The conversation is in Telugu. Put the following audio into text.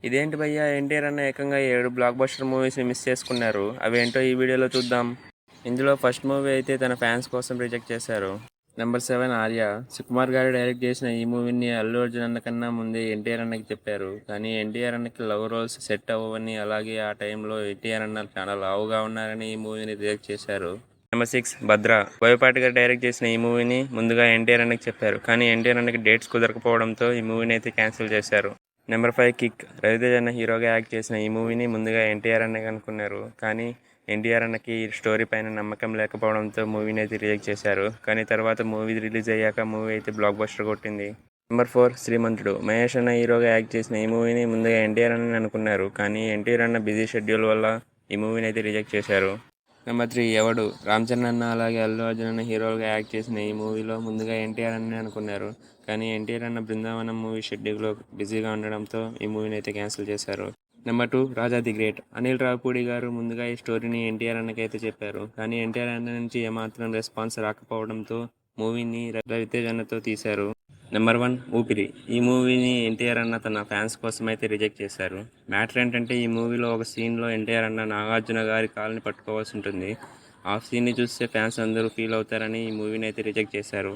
ఇదేంటి భయ్యా, ఎన్టీఆర్ అన్న ఏకంగా 7 బ్లాక్ బస్టర్ మూవీస్ని మిస్ చేసుకున్నారు. అవేంటో ఈ వీడియోలో చూద్దాం. ఇందులో ఫస్ట్ మూవీ అయితే తన ఫ్యాన్స్ కోసం రిజెక్ట్ చేశారు. నెంబర్ 7 ఆర్య. సుకుమార్ గారు డైరెక్ట్ చేసిన ఈ మూవీని అల్లు అర్జున్ అన్న కన్నా ముందే ఎన్టీఆర్ అన్నకి చెప్పారు. కానీ ఎన్టీఆర్ అన్నకి లవ్ రోల్స్ సెట్ అవ్వవని, అలాగే ఆ టైంలో ఎన్టీఆర్ అన్న చాలా లావుగా ఉన్నారని ఈ మూవీని రిజెక్ట్ చేశారు. నెంబర్ 6 భద్ర. బోయపాటి గారు డైరెక్ట్ చేసిన ఈ మూవీని ముందుగా ఎన్టీఆర్ అన్నకి చెప్పారు. కానీ ఎన్టీఆర్ అన్నకి డేట్స్ కుదరకపోవడంతో ఈ మూవీని అయితే క్యాన్సిల్ చేశారు. Number 5 kick. రవితేజ అన్న హీరోగా యాక్ట్ చేసిన ఈ మూవీని ముందుగా ఎన్టీఆర్ అన్నకి అనుకున్నారు. కానీ ఎన్టీఆర్ అన్నకి ఈ స్టోరీ పైన నమ్మకం లేకపోవడంతో మూవీని అయితే రిజెక్ట్ చేశారు. కానీ తర్వాత మూవీ రిలీజ్ అయ్యాక మూవీ అయితే బ్లాక్ బస్టర్ కొట్టింది. నెంబర్ 4 శ్రీమంతుడు. మహేష్ అన్న హీరోగా యాక్ట్ చేసిన ఈ మూవీని ముందుగా ఎన్టీఆర్ అన్న అనుకున్నారు. కానీ ఎన్టీఆర్ అన్న బిజీ షెడ్యూల్ వల్ల ఈ మూవీని అయితే రిజెక్ట్ చేశారు. నెంబర్ 3 ఎవడు. రామ్ చరణ్ అన్న అలాగే అల్లు అర్జున్ అన్న హీరోగా యాక్ట్ చేసిన ఈ మూవీలో ముందుగా ఎన్టీఆర్ అన్న అనుకున్నారు. కానీ ఎన్టీఆర్ అన్న బృందావనం మూవీ షెడ్యూల్లో బిజీగా ఉండడంతో ఈ మూవీని అయితే క్యాన్సిల్ చేశారు. Number 2 Raja the great. Anil Ravipudi గారు ముందుగా ఈ స్టోరీని ఎన్టీఆర్ అన్నకి అయితే చెప్పారు. కానీ ఎన్టీఆర్ అన్న నుంచి ఏమాత్రం రెస్పాన్స్ రాకపోవడంతో మూవీని రవితేజ అన్నతో తీశారు. నెంబర్ 1 ఊపిరి. ఈ మూవీని ఎన్టీఆర్ అన్న తన ఫ్యాన్స్ కోసం అయితే రిజెక్ట్ చేశారు. మ్యాటర్ ఏంటంటే ఈ మూవీలో ఒక సీన్లో ఎన్టీఆర్ అన్న నాగార్జున గారి కాల్ని పట్టుకోవాల్సి ఉంటుంది. ఆ సీన్ని చూస్తే ఫ్యాన్స్ అందరూ ఫీల్ అవుతారని ఈ మూవీని అయితే రిజెక్ట్ చేశారు.